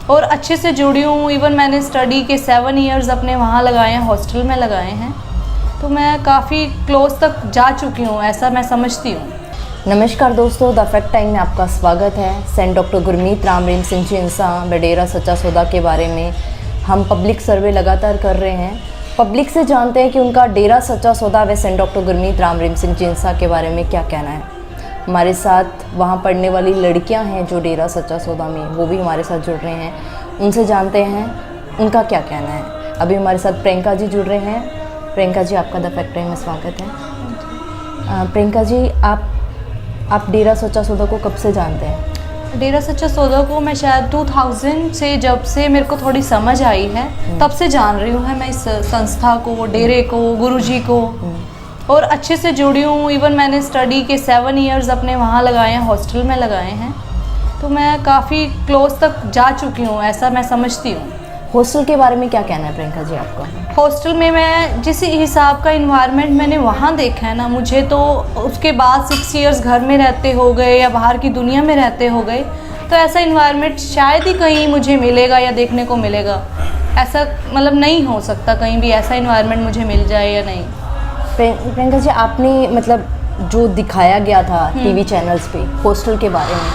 और अच्छे से जुड़ी हूँ। इवन मैंने स्टडी के 7 इयर्स अपने वहाँ लगाए हैं, हॉस्टल में लगाए हैं, तो मैं काफ़ी क्लोज तक जा चुकी हूँ, ऐसा मैं समझती हूँ। नमस्कार दोस्तों, द फैक्ट टाइम में आपका स्वागत है। सेंट डॉक्टर गुरमीत राम रहीम सिंह चिंसा व डेरा सच्चा सौदा के बारे में हम पब्लिक सर्वे लगातार कर रहे हैं। पब्लिक से जानते हैं कि उनका डेरा सच्चा सौदा व सेंट डॉक्टर गुरमीत राम रहीम सिंह चिंसा के बारे में क्या कहना है। हमारे साथ वहाँ पढ़ने वाली लड़कियाँ हैं जो डेरा सच्चा सौदा में, वो भी हमारे साथ जुड़ रहे हैं। उनसे जानते हैं उनका क्या कहना है। अभी हमारे साथ प्रियंका जी जुड़ रहे हैं। प्रियंका जी, आपका द फैक्ट टाइम में स्वागत है। प्रियंका जी, आप डेरा सच्चा सौदा को कब से जानते हैं? डेरा सच्चा सौदा को मैं शायद 2000 से, जब से मेरे को थोड़ी समझ आई है तब से जान रही हूँ मैं इस संस्था को, डेरे को, गुरुजी को, और अच्छे से जुड़ी हूँ। इवन मैंने स्टडी के 7 इयर्स अपने वहाँ लगाए हैं, हॉस्टल में लगाए हैं, तो मैं काफ़ी क्लोज तक जा चुकी हूँ, ऐसा मैं समझती हूँ। हॉस्टल के बारे में क्या कहना है प्रियंका जी आपका? हॉस्टल में मैं जिस हिसाब का इन्वायरमेंट मैंने वहाँ देखा है ना, मुझे तो उसके बाद 6 इयर्स घर में रहते हो गए या बाहर की दुनिया में रहते हो गए, तो ऐसा इन्वायरमेंट शायद ही कहीं मुझे मिलेगा या देखने को मिलेगा। ऐसा मतलब नहीं हो सकता कहीं भी ऐसा इन्वायरमेंट मुझे मिल जाए या नहीं। प्रियंका जी, आपने मतलब जो दिखाया गया था टीवी चैनल्स पे हॉस्टल के बारे में,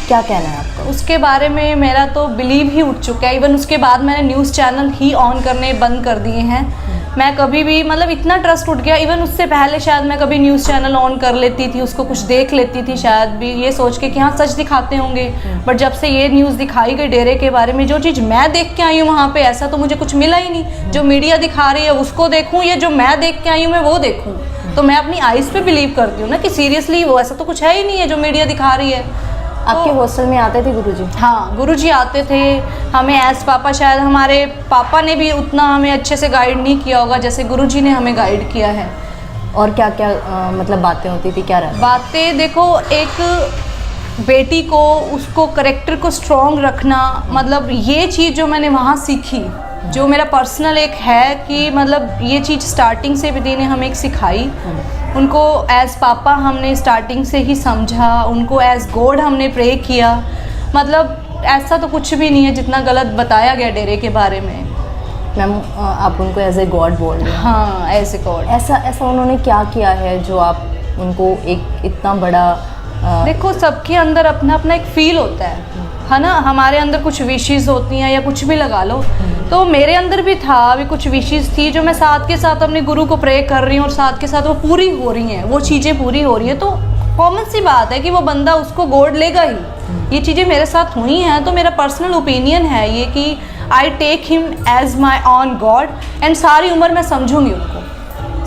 क्या कहना है आपका? उसके बारे में मेरा तो बिलीव ही उठ चुका है। इवन उसके बाद मैंने न्यूज़ चैनल ही ऑन करने बंद कर दिए हैं। मैं कभी भी मतलब इतना ट्रस्ट उठ गया। इवन उससे पहले शायद मैं कभी न्यूज़ चैनल ऑन कर लेती थी, उसको कुछ देख लेती थी शायद भी ये सोच के कि हाँ सच दिखाते होंगे, बट जब से ये न्यूज़ दिखाई गई डेरे के बारे में, जो चीज़ मैं देख के आई हूँ वहाँ पे ऐसा तो मुझे कुछ मिला ही नहीं। जो मीडिया दिखा रही है उसको देखूँ या जो मैं देख के आई हूँ मैं वो देखूँ, तो मैं अपनी आइज़ पे बिलीव करती हूँ ना कि सीरियसली वो ऐसा तो कुछ है ही नहीं है जो मीडिया दिखा रही है। आपके हॉस्टल में आते थे गुरुजी? हाँ, गुरुजी आते थे हमें एज पापा। शायद हमारे पापा ने भी उतना हमें अच्छे से गाइड नहीं किया होगा जैसे गुरुजी ने हमें गाइड किया है। और क्या क्या मतलब बातें होती थी, क्या रहता? बातें देखो, एक बेटी को, उसको करेक्टर को स्ट्रॉन्ग रखना, मतलब ये चीज़ जो मैंने वहाँ सीखी, जो मेरा पर्सनल एक है कि मतलब ये चीज़ स्टार्टिंग से विधि ने हमें एक सिखाई। उनको एज पापा हमने स्टार्टिंग से ही समझा, उनको एज गॉड हमने प्रे किया। मतलब ऐसा तो कुछ भी नहीं है जितना गलत बताया गया डेरे के बारे में। मैम, आप उनको एज ए गॉड बोल रहे हैं? हाँ, एज ए गॉड। ऐसा उन्होंने क्या किया है जो आप उनको एक इतना बड़ा देखो, सबके अंदर अपना अपना एक फील होता है ना। हमारे अंदर कुछ विशेस होती हैं या कुछ भी लगा लो, तो मेरे अंदर भी था, अभी कुछ विशेस थी जो मैं साथ के साथ अपने गुरु को प्रे कर रही हूँ और साथ के साथ वो पूरी हो रही हैं, वो चीज़ें पूरी हो रही हैं। तो कॉमन सी बात है कि वो बंदा उसको गॉड लेगा ही। ये चीज़ें मेरे साथ हुई हैं, तो मेरा पर्सनल ओपिनियन है ये कि I take him as my own god, and सारी उम्र मैं समझूंगी उनको।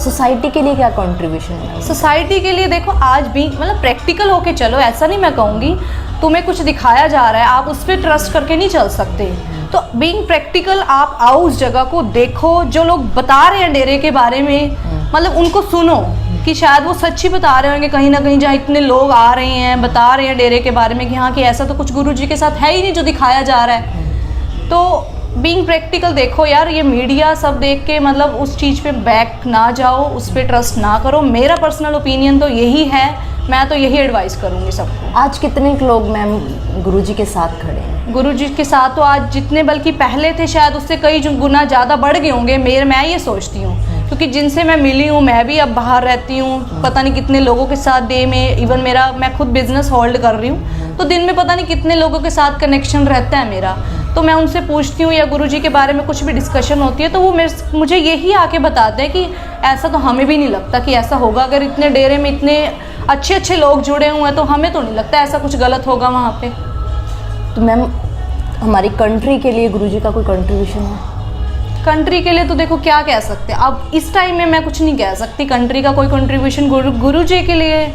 सोसाइटी के लिए क्या कंट्रीब्यूशन है? सोसाइटी के लिए देखो, आज भी मतलब प्रैक्टिकल होके चलो, ऐसा नहीं मैं कहूँगी तुम्हें कुछ दिखाया जा रहा है आप उस पर ट्रस्ट करके नहीं चल सकते। तो बीइंग प्रैक्टिकल आप आओ, उस जगह को देखो, जो लोग बता रहे हैं डेरे के बारे में, मतलब उनको सुनो कि शायद वो सच्ची बता रहे होंगे कहीं ना कहीं, जहाँ इतने लोग आ रहे हैं बता रहे हैं डेरे के बारे में कि हाँ कि ऐसा तो कुछ गुरुजी के साथ है ही नहीं जो दिखाया जा रहा है। तो बीइंग प्रैक्टिकल देखो यार, ये मीडिया सब देख के मतलब उस चीज़ पे बैक ना जाओ, उस पर ट्रस्ट ना करो। मेरा पर्सनल ओपिनियन तो यही है, मैं तो यही एडवाइस करूँगी सबको। आज कितने लोग मैम गुरुजी के साथ खड़े हैं? गुरुजी के साथ तो आज जितने बल्कि पहले थे शायद उससे कई गुना ज़्यादा बढ़ गए होंगे। मैं ये सोचती हूँ, क्योंकि जिनसे मैं मिली हूँ, मैं भी अब बाहर रहती हूँ, पता नहीं कितने लोगों के साथ डे में, इवन मैं खुद बिजनेस होल्ड कर रही हूँ, तो दिन में पता नहीं कितने लोगों के साथ कनेक्शन रहता है मेरा। तो मैं उनसे पूछती हूँ या गुरुजी के बारे में कुछ भी डिस्कशन होती है तो वो मुझे यही आके बताते हैं कि ऐसा तो हमें भी नहीं लगता कि ऐसा होगा। अगर इतने डेरे में इतने अच्छे अच्छे लोग जुड़े हुए हैं तो हमें तो नहीं लगता ऐसा कुछ गलत होगा वहाँ पे। तो मैम, हमारी कंट्री के लिए गुरुजी का कोई कंट्रीब्यूशन है? कंट्री के लिए तो देखो क्या कह सकते हैं, अब इस टाइम में मैं कुछ नहीं कह सकती कंट्री का कोई कंट्रीब्यूशन गुरुजी के लिए।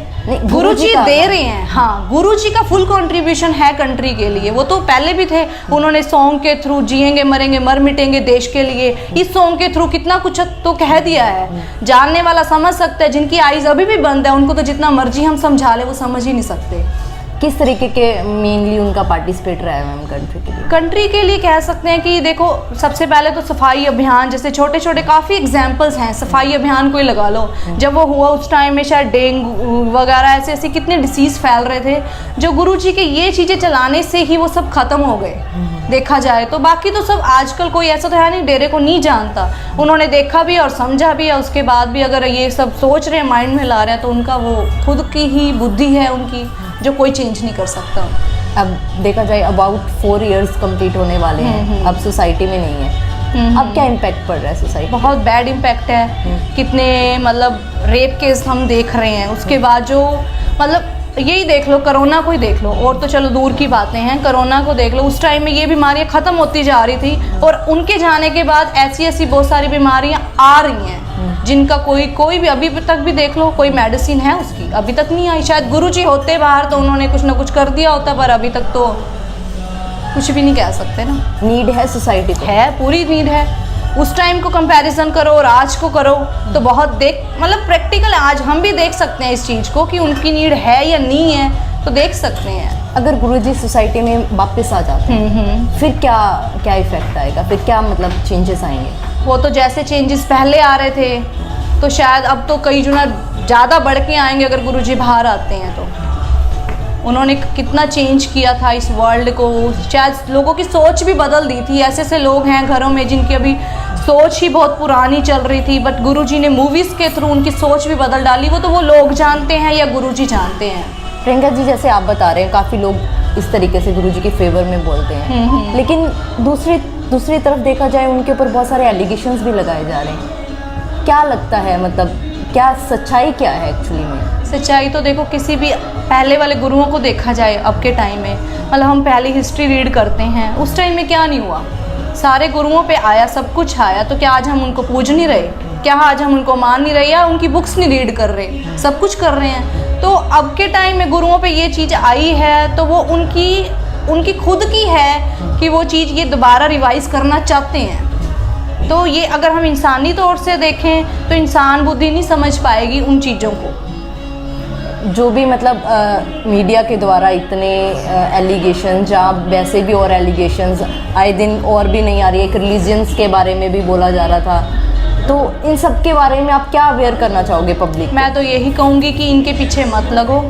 गुरुजी दे रहे हैं, हाँ, गुरुजी का फुल कंट्रीब्यूशन है कंट्री के लिए। वो तो पहले भी थे, उन्होंने सॉन्ग के थ्रू जिएंगे मरेंगे मर मिटेंगे देश के लिए, इस सॉन्ग के थ्रू कितना कुछ तो कह दिया है। जानने वाला समझ सकता है, जिनकी आईज अभी भी बंद है उनको तो जितना मर्जी हम समझा ले वो समझ ही नहीं सकते। किस तरीके के मेनली उनका पार्टिसिपेट रहा है मैम कंट्री के लिए? कंट्री के लिए कह सकते हैं कि देखो, सबसे पहले तो सफाई अभियान, जैसे छोटे छोटे काफ़ी एग्जाम्पल्स हैं। सफाई अभियान को ही लगा लो, जब वो हुआ उस टाइम में शायद डेंगू वगैरह ऐसे ऐसे कितने डिसीज़ फैल रहे थे, जो गुरुजी के ये चीज़ें चलाने से ही वो सब ख़त्म हो गए देखा जाए तो। बाकी तो सब आजकल कोई ऐसा तो है नहीं डेरे को नहीं जानता, उन्होंने देखा भी और समझा भी है, उसके बाद भी अगर ये सब सोच रहे हैं, माइंड में ला रहे हैं, तो उनका वो खुद की ही बुद्धि है उनकी, जो कोई चेंज नहीं कर सकता। अब देखा जाए अबाउट 4 years कंप्लीट होने वाले हैं, अब सोसाइटी में नहीं है, अब क्या इम्पैक्ट पड़ रहा है सोसाइटी? बहुत बैड इम्पैक्ट है। कितने मतलब रेप केस हम देख रहे हैं, उसके बाद जो मतलब यही देख लो, कोरोना को ही देख लो, और तो चलो दूर की बातें हैं, कोरोना को देख लो, उस टाइम में ये बीमारियां ख़त्म होती जा रही थी, और उनके जाने के बाद ऐसी ऐसी बहुत सारी बीमारियां आ रही हैं जिनका कोई भी अभी तक भी देख लो, कोई मेडिसिन है उसकी अभी तक नहीं आई। शायद गुरुजी होते बाहर तो उन्होंने कुछ ना कुछ कर दिया होता, पर अभी तक तो कुछ भी नहीं कह सकते ना। नीड है सोसाइटी को, है, पूरी नीड है। उस टाइम को कंपैरिजन करो और आज को करो तो बहुत मतलब प्रैक्टिकल आज हम भी देख सकते हैं इस चीज़ को कि उनकी नीड है या नहीं है, तो देख सकते हैं। अगर गुरुजी सोसाइटी में वापस आ जाते हैं फिर क्या क्या इफेक्ट आएगा, फिर क्या मतलब चेंजेस आएंगे? वो तो जैसे चेंजेस पहले आ रहे थे तो शायद अब तो कई गुना ज़्यादा बढ़ के आएंगे अगर गुरुजी बाहर आते हैं तो। उन्होंने कितना चेंज किया था इस वर्ल्ड को, शायद लोगों की सोच भी बदल दी थी। ऐसे ऐसे लोग हैं घरों में जिनकी अभी सोच ही बहुत पुरानी चल रही थी, बट गुरुजी ने मूवीज़ के थ्रू उनकी सोच भी बदल डाली। वो तो वो लोग जानते हैं या गुरुजी जानते हैं। प्रियंका जी, जैसे आप बता रहे हैं काफ़ी लोग इस तरीके से गुरुजी के फेवर में बोलते हैं, लेकिन दूसरी तरफ देखा जाए उनके ऊपर बहुत सारे एलिगेशंस भी लगाए जा रहे हैं। क्या लगता है, मतलब क्या सच्चाई क्या है एक्चुअली में? सच्चाई तो देखो, किसी भी पहले वाले गुरुओं को देखा जाए अब के टाइम में, मतलब हम पहले हिस्ट्री रीड करते हैं, उस टाइम में क्या नहीं हुआ, सारे गुरुओं पे आया, सब कुछ आया, तो क्या आज हम उनको पूज नहीं रहे? क्या आज हम उनको मान नहीं रहे या उनकी बुक्स नहीं रीड कर रहे? सब कुछ कर रहे हैं। तो अब के टाइम में गुरुओं पे ये चीज़ आई है तो वो उनकी खुद की है कि वो चीज़ ये दोबारा रिवाइज करना चाहते हैं। तो ये अगर हम इंसानी तौर से देखें तो इंसान बुद्धि नहीं समझ पाएगी उन चीज़ों को। जो भी मतलब मीडिया के द्वारा इतने एलिगेशन या वैसे भी और एलिगेशंस आए दिन और भी नहीं आ रही है, एक रिलीजियंस के बारे में भी बोला जा रहा था, तो इन सब के बारे में आप क्या अवेयर करना चाहोगे पब्लिक? मैं तो यही कहूँगी कि इनके पीछे मत लगो।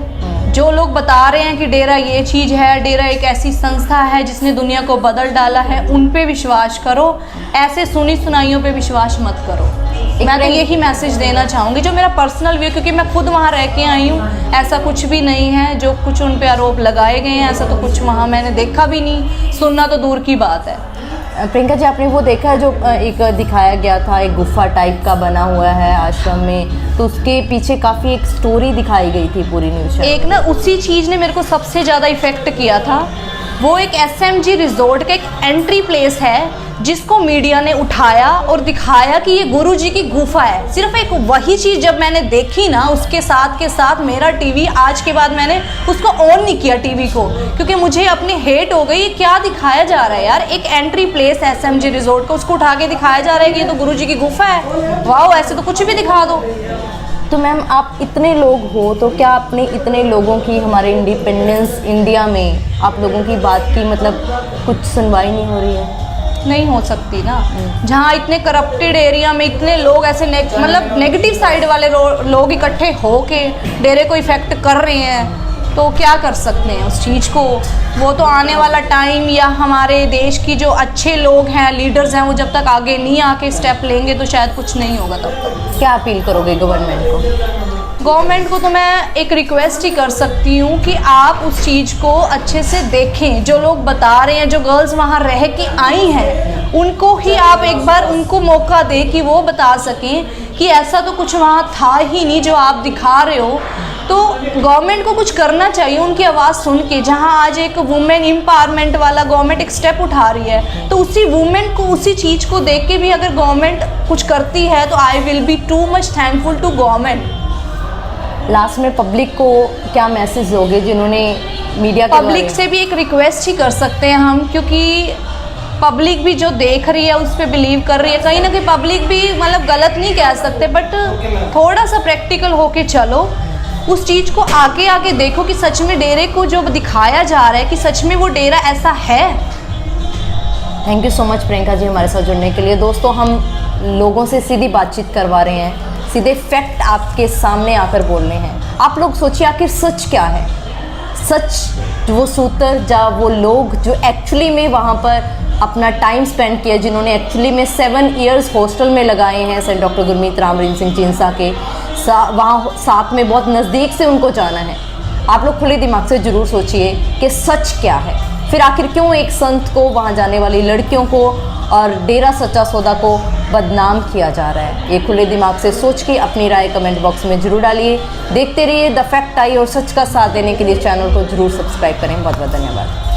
जो लोग बता रहे हैं कि डेरा ये चीज़ है, डेरा एक ऐसी संस्था है जिसने दुनिया को बदल डाला है, उन पे विश्वास करो, ऐसे सुनी सुनाइयों पे विश्वास मत करो। मैं तो यही मैसेज देना चाहूँगी, जो मेरा पर्सनल व्यू, क्योंकि मैं खुद वहाँ रह के आई हूँ, ऐसा कुछ भी नहीं है जो कुछ उन पे आरोप लगाए गए हैं, ऐसा तो कुछ वहाँ मैंने देखा भी नहीं, सुनना तो दूर की बात है। प्रियंका जी, आपने वो देखा है जो एक दिखाया गया था, एक गुफा टाइप का बना हुआ है आश्रम में, तो उसके पीछे काफ़ी एक स्टोरी दिखाई गई थी पूरी न्यूज़। एक ना उसी चीज़ ने मेरे को सबसे ज़्यादा इफ़ेक्ट किया था। वो एक SMG रिजॉर्ट का एक एंट्री प्लेस है जिसको मीडिया ने उठाया और दिखाया कि ये गुरुजी की गुफा है। सिर्फ एक वही चीज़ जब मैंने देखी ना, उसके साथ के साथ मेरा टीवी आज के बाद मैंने उसको ऑन नहीं किया टीवी को, क्योंकि मुझे अपनी हेट हो गई। ये क्या दिखाया जा रहा है यार, एक एंट्री प्लेस SMG रिजॉर्ट को उसको उठा के दिखाया जा रहा है कि ये तो गुरुजी की गुफा है। वाह, ऐसे तो कुछ भी दिखा दो। तो मैम, आप इतने लोग हो तो क्या आपने इतने लोगों की, हमारे इंडिपेंडेंस इंडिया में आप लोगों की बात की मतलब कुछ सुनवाई नहीं हो रही है? नहीं हो सकती ना, जहाँ इतने करप्टेड एरिया में इतने लोग ऐसे मतलब नेगेटिव साइड वाले लोग इकट्ठे होके डेरे को इफेक्ट कर रहे हैं, तो क्या कर सकते हैं उस चीज़ को। वो तो आने वाला टाइम या हमारे देश की जो अच्छे लोग हैं, लीडर्स हैं, वो जब तक आगे नहीं आके स्टेप लेंगे तो शायद कुछ नहीं होगा तब तक। क्या अपील करोगे गवर्नमेंट को? गवर्नमेंट को तो मैं एक रिक्वेस्ट ही कर सकती हूँ कि आप उस चीज़ को अच्छे से देखें। जो लोग बता रहे हैं, जो गर्ल्स वहाँ रह के आई हैं, उनको ही आप एक बार उनको मौका दें कि वो बता सकें कि ऐसा तो कुछ वहाँ था ही नहीं जो आप दिखा रहे हो। तो गवर्नमेंट को कुछ करना चाहिए उनकी आवाज़ सुन के। जहाँ आज एक वुमेन एम्पावरमेंट वाला गवर्नमेंट एक स्टेप उठा रही है, तो उसी वुमेन को, उसी चीज़ को देख के भी अगर गवर्नमेंट कुछ करती है तो I will be too much thankful to government. Last में पब्लिक को क्या मैसेज दोगे जिन्होंने मीडिया के पब्लिक से भी एक रिक्वेस्ट ही कर सकते हैं हम, क्योंकि पब्लिक भी जो देख रही है उस पर बिलीव कर रही है। कहीं ना कहीं पब्लिक भी मतलब गलत नहीं कह सकते, बट थोड़ा सा प्रैक्टिकल होके चलो। उस चीज़ को आगे आगे देखो कि सच में डेरे को जो दिखाया जा रहा है कि सच में वो डेरा ऐसा है। Thank you so much Priyanka ji हमारे साथ जुड़ने के लिए। दोस्तों हम लोगों से सीधी बातचीत करवा रहे हैं, सीधे फैक्ट आपके सामने आकर बोल रहे हैं। आप लोग सोचिए आखिर सच क्या है। सच वो सूत्र या वो लोग जो एक्चुअली में वहाँ पर अपना टाइम स्पेंड किया, जिन्होंने एक्चुअली में 7 इयर्स हॉस्टल में लगाए हैं सेंट डॉक्टर गुरमीत राम रहीम सिंह चिंसा के वहाँ साथ में बहुत नज़दीक से उनको जाना है। आप लोग खुले दिमाग से ज़रूर सोचिए कि सच क्या है। फिर आखिर क्यों एक संत को, वहाँ जाने वाली लड़कियों को और डेरा सच्चा सौदा को बदनाम किया जा रहा है। ये खुले दिमाग से सोच के अपनी राय कमेंट बॉक्स में ज़रूर डालिए। देखते रहिए द फैक्ट आई और सच का साथ देने के लिए चैनल को ज़रूर सब्सक्राइब करें। बहुत बहुत धन्यवाद।